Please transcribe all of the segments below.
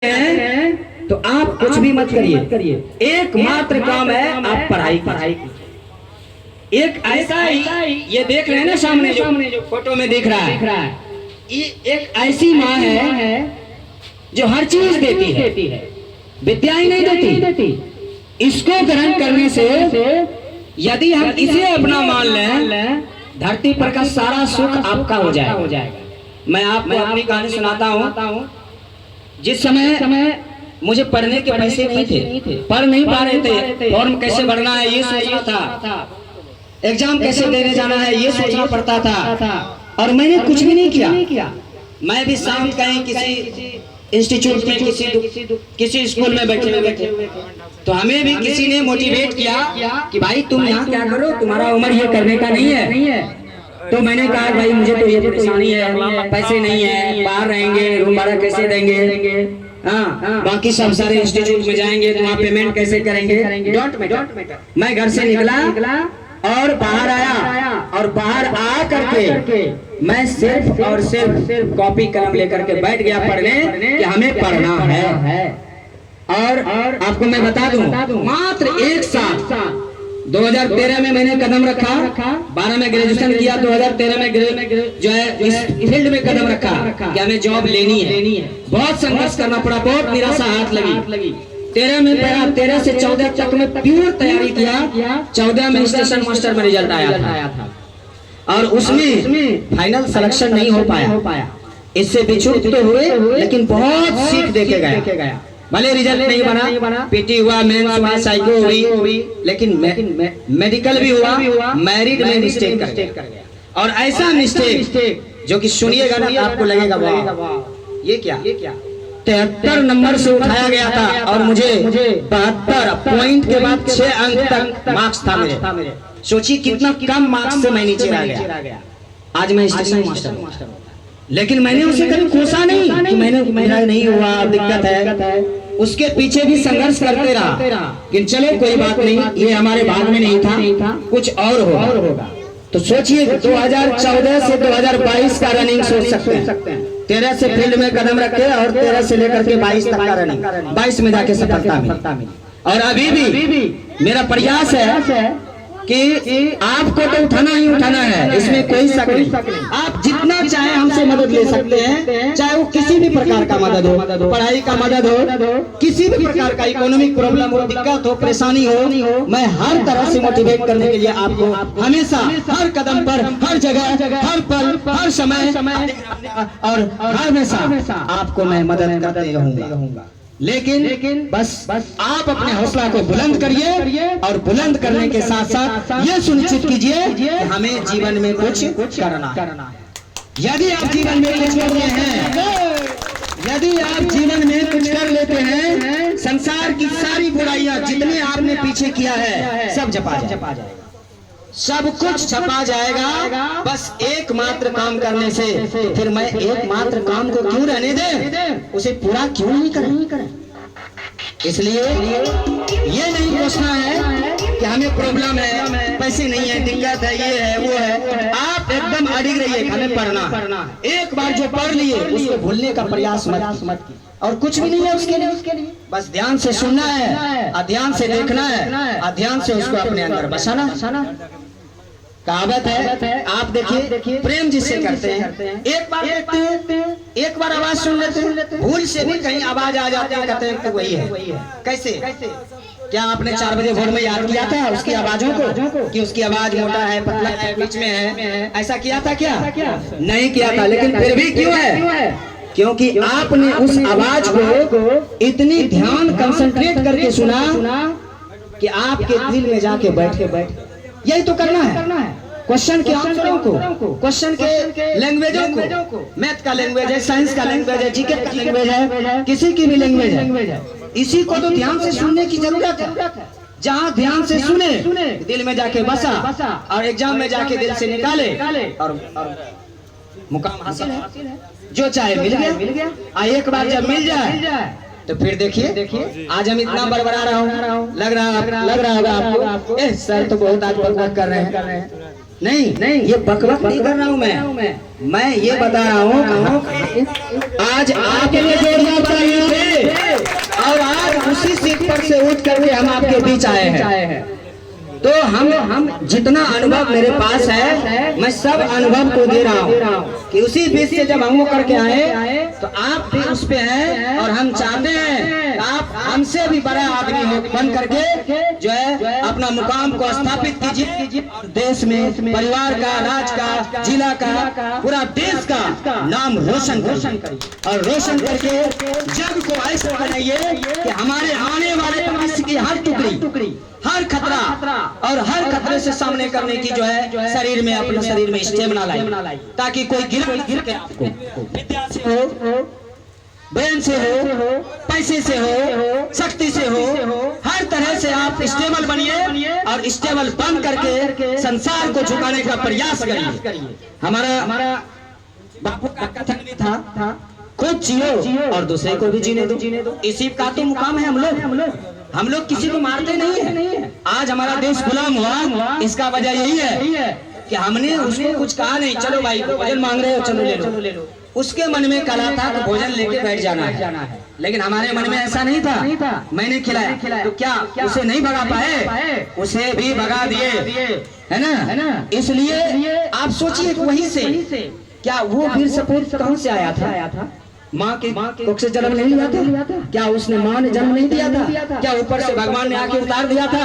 हैं तो आप कुछ भी मत करिए। एकमात्र काम है आप पढ़ाई कीजिए। एक ऐसा ही ये देख रहे हैं ना सामने जो फोटो में दिख रहा है, ये एक ऐसी माँ है जो हर चीज देती है, विद्या ही नहीं देती। इसको ग्रहण करने से यदि हम इसे अपना मान लें, धरती पर का सारा सुख आपका हो जाएगा। मैं आपको अपनी कहानी सुनाता हूँ। जिस समय मुझे पढ़ने के पैसे नहीं थे, पढ़ नहीं पा रहे थे, फॉर्म कैसे भरना है ये सोचना था, एग्जाम कैसे देने जाना है ये सोचना पड़ता था, और मैंने कुछ भी नहीं किया। मैं भी शाम कहीं किसी इंस्टीट्यूट में किसी स्कूल में बैठे हुए, तो हमें भी किसी ने मोटिवेट किया कि भाई तुम यहाँ क्या करो, तुम्हारा उम्र ये करने का नहीं है। तो मैंने कहा भाई मुझे तो ये परेशानी है, पैसे नहीं है, बाहर रहेंगे, रूम भाड़ा कैसे देंगे, हाँ बाकी सब सारे इंस्टीट्यूट में जाएंगे तो वहाँ पेमेंट कैसे करेंगे, डोंट मैटर। मैं घर से निकला और बाहर आया, और बाहर आ करके मैं सिर्फ और सिर्फ कॉपी कलम लेकर के बैठ गया पढ़ने कि हमें पढ़ना है। और आपको मैं बता दूं, मात्र एक साल 2013 में मैंने कदम रखा, 12 में ग्रेजुएशन किया, 2013 में जो है इस फील्ड में कदम रखा कि हमें जॉब लेनी है। बहुत संघर्ष करना पड़ा, बहुत निराशा हाथ लगी। 13 में पढ़ा, 13 से 14 तक में प्योर तैयारी किया। 14 में स्टेशन मास्टर में रिजल्ट आया था, और उसमें फाइनल सिलेक्शन नहीं हो पाया। इससे बिछुड़ तो हुए, लेकिन बहुत सीख देके गया। भले रिजल्ट नहीं बना, पीटी हुआ, मेंस हुआ, साइको हुई, लेकिन मेडिकल भी हुआ, मैरिड में मिस्टेक कर गया। और ऐसा मिस्टेक जो कि सुनिएगा ना आपको लगेगा वाह ये क्या 73 नंबर से उठाया गया था, और मुझे 72 पॉइंट के बाद 6 अंक तक मार्क्स था मेरे। सोचिए कितना कम मार्क्स से मैं नीचे आ गया। आज मैं स्टेशन मास्टर हूं, लेकिन मैंने उसे कभी कोसा नहीं कि मेरा नहीं हुआ, दिक्कत है। उसके पीछे भी संघर्ष करते रहा कि चलो कोई बात नहीं, ये हमारे भाग में नहीं था, कुछ और होगा। तो सोचिए 2014 से 2022 का रनिंग सोच सकते हैं। 13 से फील्ड में कदम रखे और 13 से लेकर के 22 तक का रनिंग, 22 में जाके सफलता मिली। और अभी भी मेरा प्रयास है कि आपको तो उठाना ही उठाना है, इसमें कोई शक नहीं। आप जितना चाहे हमसे मदद ले सकते हैं, चाहे वो किसी भी प्रकार का मदद हो, पढ़ाई का मदद हो, किसी भी प्रकार का इकोनॉमिक प्रॉब्लम हो, दिक्कत हो, परेशानी हो, मैं हर तरह से मोटिवेट करने के लिए आपको हमेशा हर कदम पर, हर जगह, हर पल, हर समय और हमेशा आपको मैं मदद करते रहूंगा। लेकिन बस आप अपने हौसला को बुलंद करिए, और बुलंद करने के साथ साथ ये सुनिश्चित कीजिए कि हमें जीवन में कुछ करना है। यदि आप जीवन में कुछ करते हैं, यदि आप जीवन में कुछ कर लेते हैं, संसार की सारी बुराइयां जितने आपने पीछे किया है सब छपा जाएगा, सब कुछ छपा जाएगा। बस एकमात्र काम करने से। तो फिर मैं एकमात्र काम को क्यों रहने दे, उसे पूरा क्यों नहीं करें। इसलिए ये नहीं सोचना है कि हमें प्रॉब्लम है, पैसे नहीं है, दिक्कत है, ये है वो है। आप एकदम अडिग रहिए, हमें पढ़ना। एक बार जो पढ़ लिए उसको भूलने का प्रयास मत कीजिए, और कुछ भी नहीं है उसके लिए। बस ध्यान से सुनना है, ध्यान से देखना है, ध्यान से उसको अपने अंदर बसाना। कहावत है, आप देखिए प्रेम जिससे करते हैं, एक बार देखते हैं, एक बार आवाज सुन लेते हैं, भूल से भी कहीं आवाज आ जाती है, कहते हैं तो वही है। कैसे? क्या आपने 4 बजे भोर में याद किया था उसकी आवाजों को कि उसकी आवाज मोटा है, पतला है, बीच में है? ऐसा किया था क्या? नहीं किया था। लेकिन फिर भी क्यों है? क्योंकि आपने उस आवाज को इतनी ध्यान कंसंट्रेट करके सुना कि आपके दिल में जाके बैठ। यही तो करना है। क्वेश्चन के आंसरों को, क्वेश्चन के लैंग्वेजों को, मैथ का लैंग्वेज है, साइंस का लैंग्वेज है, जीके का लैंग्वेज है, किसी की भी लैंग्वेज है, इसी को तो ध्यान से सुनने की जरूरत है। जहाँ ध्यान से सुने, दिल में जाके बसा, और एग्जाम में जाके दिल से निकाले, और मुकाम हासिल है। जो चाहे मिल गया। एक बार जब मिल जाए तो फिर देखिए आज हम इतना बड़बड़ा रहा हूँ, लग रहा होगा आपको सर तो बहुत आज बकवास कर रहे हैं। नहीं, ये बकवास नहीं कर रहा हूँ मैं ये बता रहा हूँ आज आपके लिए जोरदार तालियां से उठ करके हम आपके बीच आए हैं। तो हम जितना अनुभव मेरे पास है मैं सब अनुभव को दे रहा हूँ कि उसी बीच से जब हम वो करके आए तो आप भी उस पे हैं और हम चाहते हैं कि आप हमसे भी बड़ा आदमी हो बन करके जो है अपना मुकाम को स्थापित कीजिए। देश में परिवार का, राज्य का, जिला का, पूरा देश का नाम रोशन करिए और रोशन करके जग को ऐसा बनाइए कि हमारे आने वाले भविष्य की हर टुकड़ी, हर खतरा और हर खतरे से सामने करने की जो है शरीर में, अपने शरीर में स्टेमिना लाए, ताकि कोई गिर के आपको विद्या से हो, ब्रेन से हो, पैसे से हो, शक्ति से हो, हर तरह से आप स्टेबल बनिए और स्टेबल बन करके संसार को झुकाने का प्रयास करिए। हमारा बापू का कथन भी था खुद जियो और दूसरे को भी जीने दो। इसी का तो मुकाम है हम लोग किसी को मारते नहीं है। आज हमारा देश गुलाम हुआ, इसका वजह यही है कि हमने उसको कुछ कहा नहीं, चलो भाई भोजन मांग रहे हो, चलो ले लो। उसके मन में कला था कि भोजन लेके बैठ जाना है, लेकिन हमारे मन में ऐसा नहीं था। मैंने खिलाया तो क्या उसे नहीं भगा पाए? उसे भी भगा दिए, है ना। इसलिए आप सोचिए वहीं से क्या वो वीर सपूत कहां से आया था? माँ के कोख से जन्म नहीं लिया था? क्या उसने माँ ने जन्म नहीं दिया था? क्या ऊपर से भगवान ने आके उतार दिया था?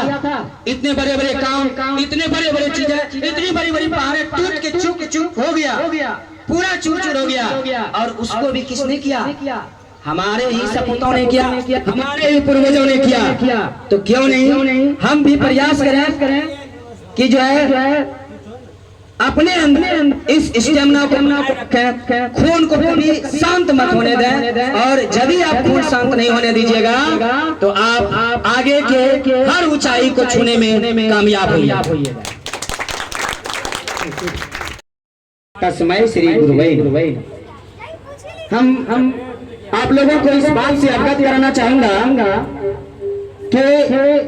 इतने बड़े बड़े काम, इतने बड़े बड़े चीजें, इतनी बड़ी बड़ी पहाड़ें टूट के चुप हो गया, पूरा चूर हो गया। और उसको भी किसने किया? हमारे ही सपूतों ने किया, हमारे ही पूर्वजों ने किया। तो क्यों नहीं हम भी प्रयास करें कि जो है अपने अंदर इस स्टेमिना को, खून को कभी शांत मत होने दें। और यदि आप खून शांत नहीं होने दीजिएगा तो आप आगे के हर ऊंचाई को छूने में कामयाब होइएगा। तस्मै श्री गुरुवे। हम आप लोगों को इस बात से अवगत कराना चाहूंगा कि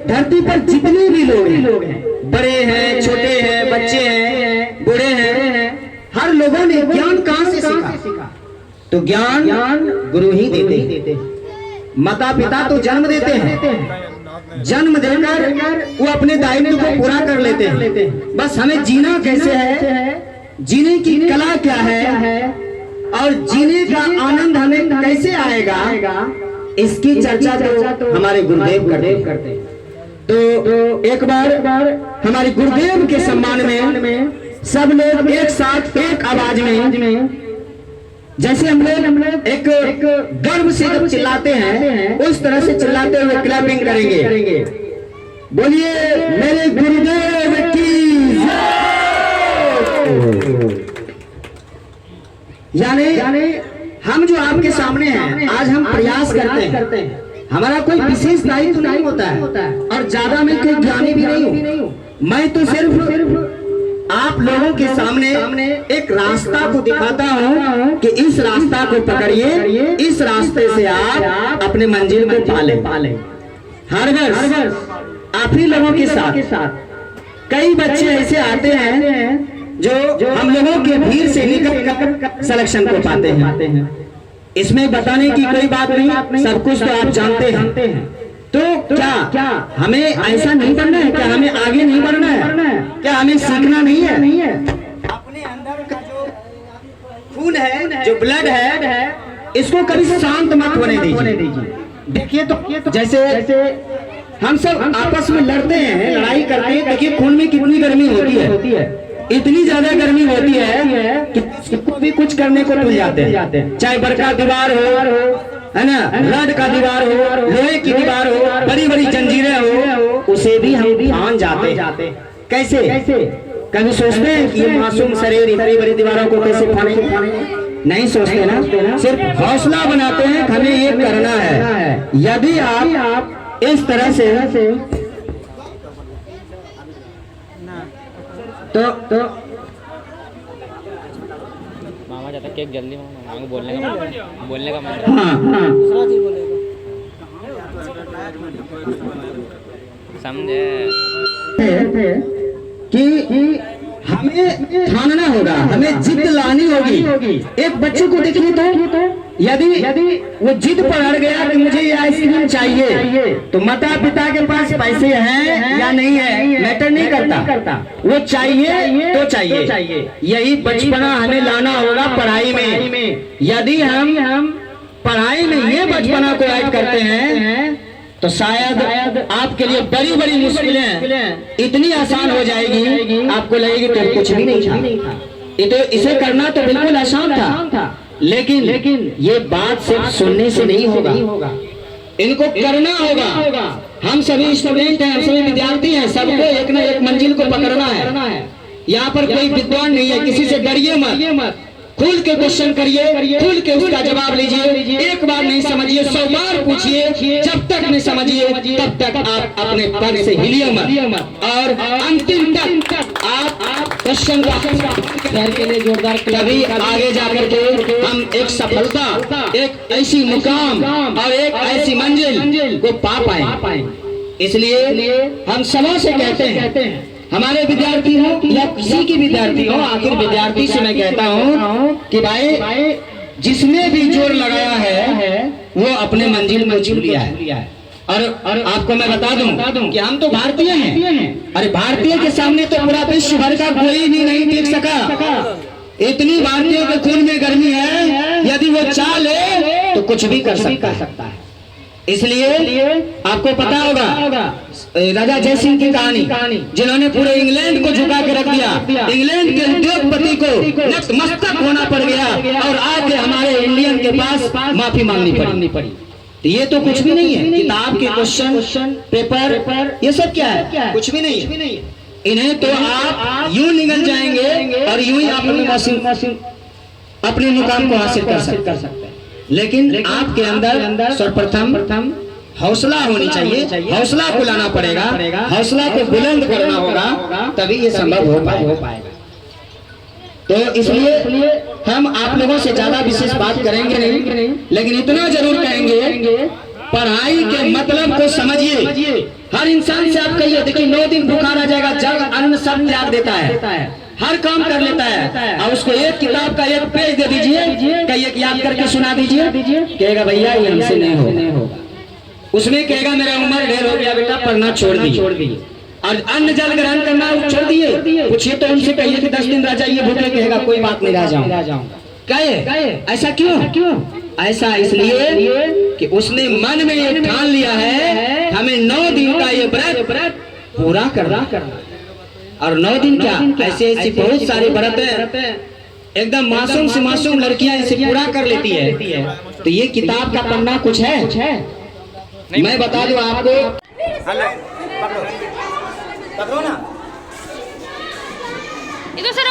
धरती पर जितने भी लोग हैं, बड़े हैं, छोटे हैं, बच्चे हैं, बूढ़े हैं, हर लोगों ने ज्ञान कहां से सीखा? तो ज्ञान गुरु ही देते। माता पिता तो जन्म देते हैं, जन्म देकर वो अपने दायित्व को पूरा कर लेते हैं। बस हमें जीना कैसे है, जीने की कला क्या है और जीने का आनंद हमें कैसे आएगा, इसकी चर्चा तो हमारे गुरुदेव करते हैं। तो एक बार हमारे गुरुदेव के सम्मान में सब लोग एक साथ एक आवाज में, जैसे हम लोग एक गर्व से जब चिल्लाते हैं उस तरह से चिल्लाते हुए क्लैपिंग करेंगे। बोलिए मेरे गुरुदेव की जय। यानी हम जो आपके सामने हैं आज हम प्रयास करते हैं। हमारा कोई विशेष दायित्व नहीं होता है और ज्यादा मैं कोई ज्ञानी भी नहीं हूँ। मैं तो सिर्फ आप लोगों के सामने एक रास्ता को दिखाता हूँ कि इस रास्ता को पकड़िए, इस रास्ते से आप अपने मंजिल को पाले। हर वर्ष आप ही लोगों के साथ कई बच्चे ऐसे आते हैं जो हम लोगों के भीड़ से निकल कर सिलेक्शन को पाते हैं। इसमें बताने की कोई बात नहीं, सब कुछ तो आप जानते हैं। तो क्या हमें ऐसा नहीं करना है? क्या हमें आगे नहीं बढ़ना है? क्या हमें सीखना नहीं है? अपने अंदर का जो खून है, जो ब्लड है, इसको कभी शांत मत होने दीजिए। देखिए तो जैसे हम सब आपस में लड़ते हैं, लड़ाई करते हैं, देखिए खून में कितनी गर्मी होती है। इतनी ज्यादा गर्मी होती है कि किसको भी कुछ करने को मिल जाते हैं। चाहे बड़का दीवार हो, है ना, रड का दीवार हो, लोहे की दीवार हो, बड़ी बड़ी जंजीरें हो, उसे भी हम मान जाते। कैसे? कभी सोचते हैं कि ये मासूम शरीर बड़ी बड़ी दीवारों को कैसे फाड़ेंगे? नहीं सोचते ना, सिर्फ हौसला बनाते हैं हमें ये करना है। यदि आप इस तरह से तो मामा जाता केक जल्दी मामा बोलने का मन। हाँ समझे कि हमें ठानना होगा, हमें जिद लानी होगी। एक बच्चे को देखिए तो यदि वो जिद पर अड़ गया कि मुझे ये आइसक्रीम जीवन चाहिए तो माता पिता के पास पैसे हैं या नहीं है मैटर नहीं करता, वो चाहिए तो चाहिए। यही बचपना हमें लाना होगा पढ़ाई में। यदि हम पढ़ाई में ये बचपना को ऐड करते हैं तो शायद आपके लिए बड़ी बड़ी मुश्किलें इतनी आसान हो जाएगी, आपको लगेगी तो कुछ भी नहीं था। इसे करना तो बिल्कुल आसान था, लेकिन ये बात सिर्फ सुनने से नहीं होगा, इनको करना होगा। हम सभी स्टूडेंट हैं, हम सभी विद्यार्थी हैं, सबको एक न एक मंजिल को पकड़ना है। यहाँ पर कोई विद्वान नहीं है, किसी से डरिए मत, खुल के क्वेश्चन करिए, खुल के उसका जवाब लीजिए। एक बार नहीं समझिए 100 बार पूछिए, जब तक नहीं समझिए तब तक आप अपने पद से हिलिए मत, और अंतिम तक आप क्वेश्चन के लिए जोरदार, तभी आगे जाकर के हम एक सफलता, एक ऐसी मुकाम और एक ऐसी मंजिल को पा पाए। इसलिए हम सबों से कहते हैं, हमारे विद्यार्थी हो या किसी की विद्यार्थी हो, आखिर विद्यार्थी से मैं कहता हूँ कि भाई जिसने भी जोर लगाया है वो अपने मंजिल में छू लिया है। और आपको मैं बता दूं कि हम तो भारतीय हैं। अरे भारतीय के सामने तो पूरा विश्व भर का कोई भी नहीं टिक सका। इतनी भारतीयों के खून में गर्मी है, यदि वो चाह ले तो कुछ भी कर सकता है। इसलिए आपको पता होगा राजा जय सिंह की कहानी, जिन्होंने पूरे इंग्लैंड को झुका के रख दिया। इंग्लैंड के उद्योगपति को नतमस्तक होना पड़ गया और आके हमारे इंडियन के पास माफी मांगनी पड़ी। तो ये तो कुछ भी नहीं है, किताब के क्वेश्चन पेपर ये सब क्या है, कुछ भी नहीं है। इन्हें तो आप यूं निगल जाएंगे और यूं ही अपने मुकाम को हासिल कर सकते हैं। लेकिन आपके अंदर सर्वप्रथम हौसला होनी चाहिए, हौसला को लाना पड़ेगा, हौसला को बुलंद करना होगा, तभी ये संभव हो पाएगा। तो इसलिए हम आप लोगों से ज्यादा विशेष बात करेंगे नहीं, लेकिन इतना जरूर कहेंगे, पढ़ाई के मतलब को समझिए। हर इंसान से आप कहिए, देखिए 9 दिन बुखार आ जाएगा, जल अन्न सब त्याग देता है, हर काम कर लेता है, और उसको एक किताब का एक पेज दे दीजिए, कहिए कि याद करके सुना दीजिए, कहेगा भैया ये हमसे नहीं होगा। उसमें कहेगा मेरा उम्र ढेर हो गया बेटा, पढ़ना छोड़ दिए। और अन्न जल ग्रहण करना छोड़ दिए। पूछिए तो उनसे कहिए कि 10 दिन रह जाइए भूखे, कहेगा कोई बात नहीं, रह जाऊंगा। कहे ऐसा क्यों? ऐसा इसलिए कि उसने मन में ये ठान लिया है हमें 9 दिन का ये व्रत पूरा करना। और 9 दिन क्या, ऐसी बहुत सारी व्रत है, एकदम मासूम से मासूम लड़कियां इसे पूरा कर लेती है। तो ये किताब का पन्ना कुछ है। मैं बता दूं आपको, पकड़ो ना, इधर से